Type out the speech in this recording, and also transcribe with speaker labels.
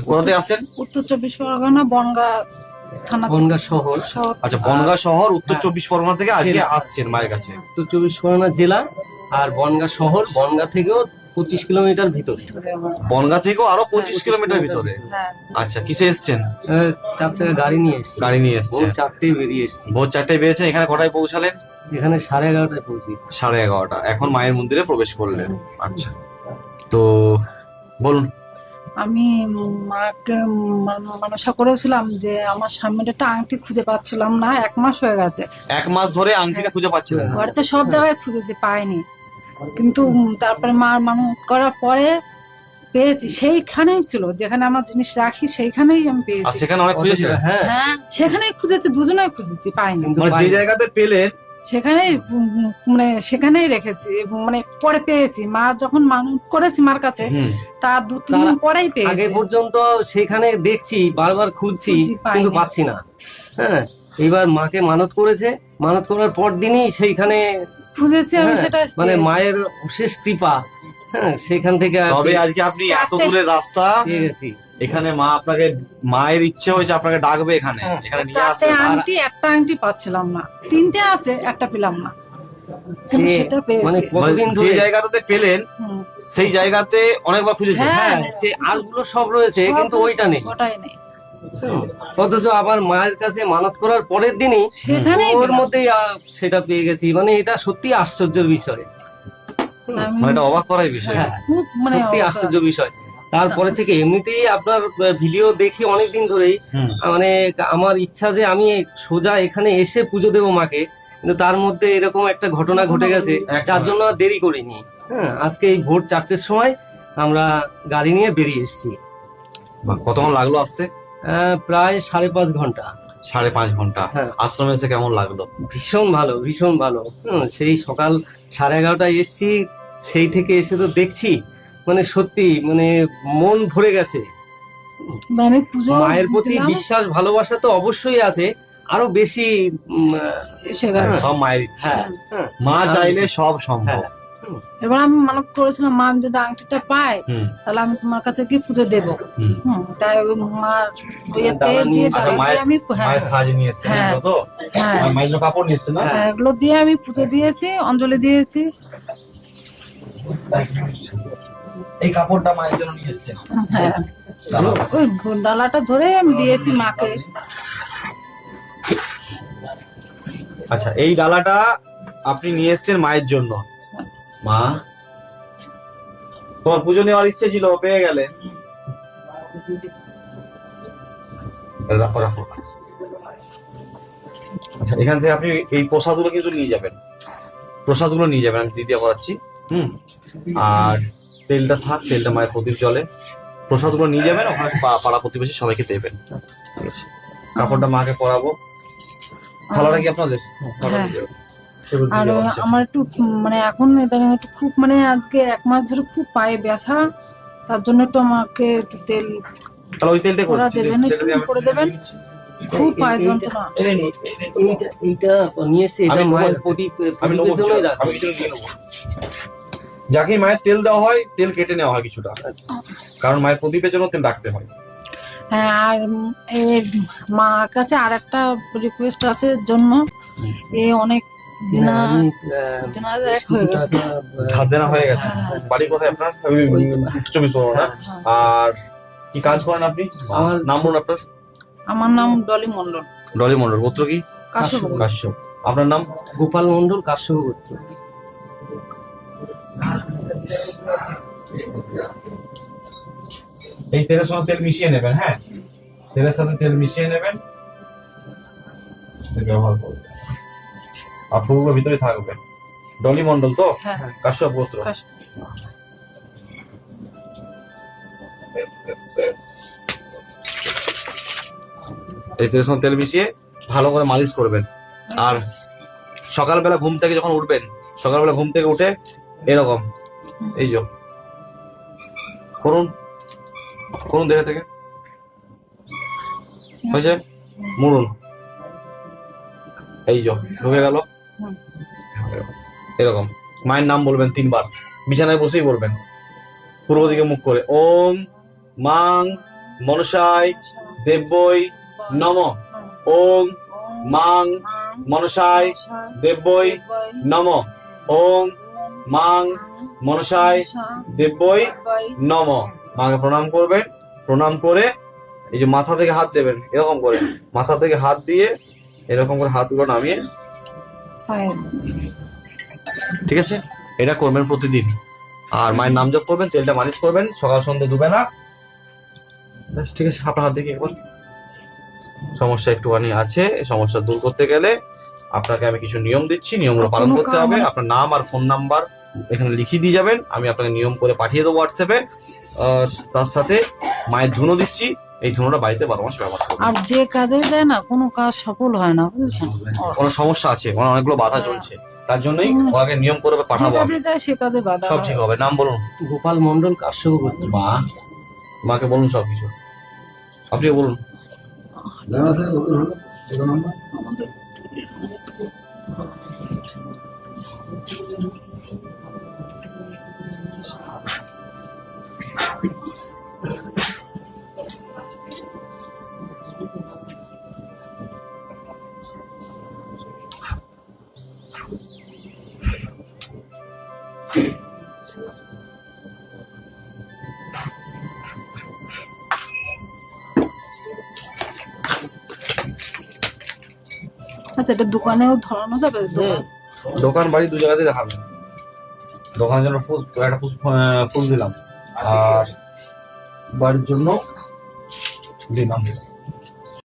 Speaker 1: কোথাতে আসছেন?
Speaker 2: উত্তর 24 পরগনা বনগা থানা,
Speaker 3: বনগাঁ শহর।
Speaker 1: আচ্ছা, বনগাঁ শহর উত্তর 24 পরগনা থেকে আজকে আসছেন মায়ের কাছে।
Speaker 3: উত্তর 24 পরগনা জেলা আর বনগাঁ শহর, বনগাঁ থেকেও 25 কিলোমিটার ভিতরে।
Speaker 1: বনগাঁ থেকেও আরো 25 কিলোমিটার ভিতরে।
Speaker 2: হ্যাঁ।
Speaker 1: আচ্ছা, কিসে এসছেন?
Speaker 3: 4 চাকা গাড়ি নিয়ে এসেছি।
Speaker 1: গাড়ি নিয়ে এসছেন।
Speaker 3: 4টায় বেরিয়ে এসেছি।
Speaker 1: ভোর 4টায় বেরিয়েছেন, এখানে কটায় পৌঁছালেন?
Speaker 3: এখানে 11:30টায় পৌঁছি।
Speaker 1: 11:30। এখন মায়ের মন্দিরে প্রবেশ করলেন। আচ্ছা, তো বলুন।
Speaker 2: আমি মাকে মানসা করেছিলাম যে আমার স্বামীর একটা আংটি খুঁজে পাচ্ছিলাম না, 1 মাস হয়ে গেছে।
Speaker 1: 1 মাস ধরে আংটিটা খুঁজে পাচ্ছিলেন না?
Speaker 2: বাড়িতে সব জায়গায় খুঁজেছি, পাইনি। কিন্তু তারপরে মার মানত করার পরে পেয়েছি। সেইখানেই ছিল যেখানে আমার জিনিস রাখি, সেইখানেই আমি
Speaker 1: আর
Speaker 2: পেয়েছি।
Speaker 1: সেখানে অনেক খুঁজেছিলেন?
Speaker 3: হ্যাঁ,
Speaker 2: হ্যাঁ, সেখানেই খুঁজেছি, দুজনেই খুঁজেছি, পাইনি।
Speaker 3: কিন্তু
Speaker 1: মানে যে
Speaker 3: পাইনি।
Speaker 1: জায়গাতে পেলেন
Speaker 2: সেখানেই মানে সেখানেই রেখেছি এবং মানে পরে পেয়েছি। মা যখন মানত করেছি মার কাছে, তার 2-3 দিন পরেই
Speaker 3: আগে
Speaker 2: পেয়েছি।
Speaker 3: পর্যন্ত সেখানে দেখছি, বারবার খুঁজছি,
Speaker 2: পাইনি।
Speaker 3: কিন্তু পাচ্ছি না। হ্যাঁ, এবার মাকে মানত করেছে, মানত করার পর দিনই সেইখানে
Speaker 2: খুঁজেছি আমি,
Speaker 3: হ্যাঁ,
Speaker 2: সেটা
Speaker 3: মানে
Speaker 2: পেয়েছি।
Speaker 3: মায়ের অশেষ কৃপা। হ্যাঁ, সেখান থেকে
Speaker 1: তবে আজকে আপনি এত দূরের রাস্তা
Speaker 3: পেয়ে গেছি।
Speaker 1: এখানে মা আপনাকে, মায়ের ইচ্ছে হয়েছে আপনাকে ডাকবে এখানে, এখানে নিয়ে
Speaker 2: 4টে
Speaker 1: আসবে।
Speaker 2: আংটি, একটা আংটি পাচ্ছিলাম না। 3টে আছে, একটা পেলাম না, কিন্তু
Speaker 3: সে
Speaker 2: সেটা
Speaker 3: মানে
Speaker 2: পেয়েছি।
Speaker 3: কতদিন
Speaker 1: যে
Speaker 3: ধরে
Speaker 1: জায়গাটাতে পেলেন
Speaker 2: হুম।
Speaker 1: সেই জায়গাতে অনেকবার খুঁজেছেন।
Speaker 2: হ্যাঁ,
Speaker 3: হ্যাঁ, সে আলগুলো সব রয়েছে,
Speaker 2: সব
Speaker 3: কিন্তু ওইটা নেই।
Speaker 2: ওটাই নেই।
Speaker 3: অথচ আবার মায়ের কাছে মানত করার পরের দিনই
Speaker 2: সেখানেই
Speaker 3: ওর
Speaker 2: পেলাম।
Speaker 3: মধ্যেই সেটা পেয়ে গেছি। মানে এটা সত্যি আশ্চর্যের বিষয়।
Speaker 2: আমি
Speaker 1: মানে এটা অবাক করার বিষয়।
Speaker 3: হ্যাঁ,
Speaker 2: খুব মানে
Speaker 3: সত্যি
Speaker 2: অবাক।
Speaker 3: আশ্চর্য বিষয়। তারপরে থেকে এমনিতেই আপনার ভিডিও দেখি অনেকদিন ধরেই,
Speaker 1: হুম।
Speaker 3: মানে আমার ইচ্ছা যে আমি সোজা এখানে এসে পুজো দেবো মাকে, কিন্তু তার মধ্যে এরকম একটা ঘটনা ঘটে গেছে, যার জন্য আর দেরি করিনি। হ্যাঁ, আজকে এই ভোর 4টের সময় আমরা গাড়ি নিয়ে বেরিয়ে এসেছি।
Speaker 1: বাহ, কতক্ষণ লাগলো আসতে?
Speaker 3: প্রায় 5.5 ঘন্টা।
Speaker 1: 5.5 ঘন্টা।
Speaker 3: হ্যাঁ।
Speaker 1: আশ্রমে এসে কেমন লাগলো?
Speaker 3: ভীষণ ভালো, ভীষণ ভালো। সেই সকাল 11:30টায় এসছি, সেই থেকে এসে তো দেখছি, মানে সত্যি মানে মন ভরে গেছে।
Speaker 2: আমি পুজো
Speaker 3: মায়ের প্রতি
Speaker 2: দিলাম,
Speaker 3: বিশ্বাস ভালোবাসা তো অবশ্যই আছে, আরো বেশি।
Speaker 2: এসে গেছে।
Speaker 1: সব মায়ের ইচ্ছা।
Speaker 3: হ্যাঁ, হ্যাঁ,
Speaker 1: মা চাইলে সব সম্ভব।
Speaker 3: হ্যাঁ।
Speaker 2: এবার আমি মানত করেছিলাম, মা আমি যদি আংটিটা পাই
Speaker 1: হুম,
Speaker 2: তাহলে আমি তোমার কাছে গিয়ে পুজো দেবো।
Speaker 1: হুম।
Speaker 2: তাই ওই মার ইয়েতে
Speaker 3: দাদা
Speaker 2: দিয়ে
Speaker 3: নিয়ে
Speaker 1: আচ্ছা,
Speaker 2: ডালা দিয়ে
Speaker 1: মায়ের
Speaker 2: আমি হ্যাঁ,
Speaker 1: মায়ের সাজ নিয়ে এসেছেন
Speaker 2: হ্যাঁ।
Speaker 1: এগুলো তো?
Speaker 2: হ্যাঁ,
Speaker 1: মায়ের জন্য কাপড় নিয়ে এসেছেন না?
Speaker 2: হ্যাঁ, এগুলো দিয়ে আমি পুজো দিয়েছি, অঞ্জলি দিয়েছি।
Speaker 1: এই কাপড়টা মায়ের জন্য নিয়ে এসেছেন।
Speaker 2: হ্যাঁ, ওই ডালাটা ধরে আমি দিয়েছি মাকে।
Speaker 1: আচ্ছা, এই ডালাটা আপনি নিয়ে এসেছেন মায়ের জন্য। মা, তোমার পুজো নেওয়ার ইচ্ছে ছিল, পেয়ে গেলে। রাখো রাখো। আচ্ছা, এখান থেকে আপনি এই প্রসাদগুলো কিন্তু নিয়ে যাবেন, প্রসাদগুলো নিয়ে যাবেন, আমি দিদিয়া করাচ্ছি। আর তেলটা থাক, তেলটা মায়ের প্রদীপ জলে, প্রসাদগুলো নিয়ে যাবেন, ওখানে পাড়া প্রতিবেশী সবাইকে দেবেন। ঠিক আছে, কাপড়টা মাকে পরাবো। থালাটা কি আপনাদের? থালাটা দিয়ে যাবেন। সেগুলো দিয়ে
Speaker 2: আর
Speaker 1: যাওয়া হচ্ছে।
Speaker 2: আমার একটু মানে এখন দেখেন একটু খুব মানে আজকে 1 মাস ধরে খুব পায়ে ব্যথা, তার জন্য একটু আমাকে একটু তেল
Speaker 1: তাহলে ওই তেলটা
Speaker 2: ওরা
Speaker 1: করছি,
Speaker 2: দেবেন, একটু করে দেবেন। খুব পায়ে যন্ত্রণা।
Speaker 3: এইটা নিয়ে এসে, এটা
Speaker 1: আমি
Speaker 3: মায়ের
Speaker 1: নেবো।
Speaker 3: প্রদীপের জন্যই রাখি।
Speaker 1: আমি কিছু নিয়ে নেবো। যাকে মায়ের তেল দেওয়া হয়, তেল কেটে নেওয়া হয় কিছুটা, কারণ মায়ের প্রদীপের জন্য তেল রাখতে হয়।
Speaker 2: হ্যাঁ, আর এই মার কাছে আর একটা রিকোয়েস্ট আছে জন্য, অনেক দিনা
Speaker 3: আমি,
Speaker 2: দিনার এক হয়ে গেছে।
Speaker 1: ধার দেনা হয়ে গেছে।
Speaker 2: হ্যাঁ।
Speaker 1: বাড়ি কোথায় আপনার? উত্তর 24 পরগনা।
Speaker 2: হ্যাঁ।
Speaker 1: আর কি কাজ করেন আপনি?
Speaker 3: আমার
Speaker 1: নাম বলুন আপনার।
Speaker 2: আমার নাম ডলি মন্ডল,
Speaker 1: ডলি মন্ডল। গোত্র কি?
Speaker 2: কাশ্যপ।
Speaker 1: কাশ্যপ। আপনার নাম?
Speaker 3: গোপাল মন্ডল, কাশ্যপ গোত্র।
Speaker 1: এই তেলের সঙ্গে তেল মিশিয়ে নেবেন। হ্যাঁ, তেলের সাথে তেল মিশিয়ে নেবেন, ব্যবহার করবেন। আর ফুলগুলো ভিতরে থাকবে। ডলি মন্ডল তো?
Speaker 2: হ্যাঁ,
Speaker 1: কাশ্যপ গোত্র।
Speaker 2: কাশ্যপ।
Speaker 1: এই তেলের সঙ্গে তেল মিশিয়ে ভালো করে মালিশ করবেন। আর সকালবেলা ঘুম থেকে যখন উঠবেন, সকালবেলা ঘুম থেকে উঠে এরকম এই যে করুন, করুন দেখে থেকে হয়েছে, মুড়ুন, এই যে ঢুকে গেল। এরকম মায়ের নাম বলবেন 3 বার, বিছানায় বসেই বলবেন, পূর্ব দিকে মুখ করে। ওম মাং মনসায় দেব্যই নমঃ। ওং মাং মনসায় দেব্যই নমঃ। ওং মাং মনসায় দেব্যই নমঃ। মাকে প্রণাম করবেন, প্রণাম করে এই যে মাথা থেকে হাত দেবেন, এরকম করে মাথা থেকে হাত দিয়ে এরকম করে হাতগুলো নামিয়ে, ঠিক আছে? এটা করবেন প্রতিদিন। আর মায়ের নাম জপ করবেন, তেলটা মালিশ করবেন সকাল সন্ধ্যে দুবেলা। ব্যাস, ঠিক আছে? আপনার হাত দেখি একবার। সমস্যা একটুখানি আছে, এই সমস্যা দূর করতে গেলে আপনাকে আমি কিছু নিয়ম দিচ্ছি, নিয়মগুলো পালন করতে হবে। আপনার নাম আর ফোন নাম্বার এখানে লিখিয়ে দিয়ে যাবেন, আমি আপনাকে নিয়ম করে পাঠিয়ে দেবো হোয়াটসঅ্যাপে। তার সাথে মায়ের ধুনো দিচ্ছি, এই ধুনোটা বাড়িতে 12 মাস ব্যবহার করবেন।
Speaker 2: আর যে কাজে যায় না, কোনো কাজ সফল হয় না, বুঝছেন?
Speaker 1: কোনো সমস্যা আছে, অনেকগুলো বাধা চলছে, তার জন্যই ওকে নিয়ম করে
Speaker 2: যে
Speaker 1: পাঠাবো।
Speaker 2: কাজে যায় সে কাজে বাধা
Speaker 1: সব ঠিক হবে। নাম বলুন।
Speaker 3: গোপাল মন্ডল, কাশ্যপ গোত্র।
Speaker 1: মা, মাকে বলুন সবকিছু, আপনি বলুন।
Speaker 2: আচ্ছা, এটা দোকানেও ধরানো যাবে?
Speaker 1: দোকান বাড়ি দু জায়গাতে দেখাবেন। দোকানের জন্য একটা ফুল দিলাম, আর বাড়ির জন্য দিলাম।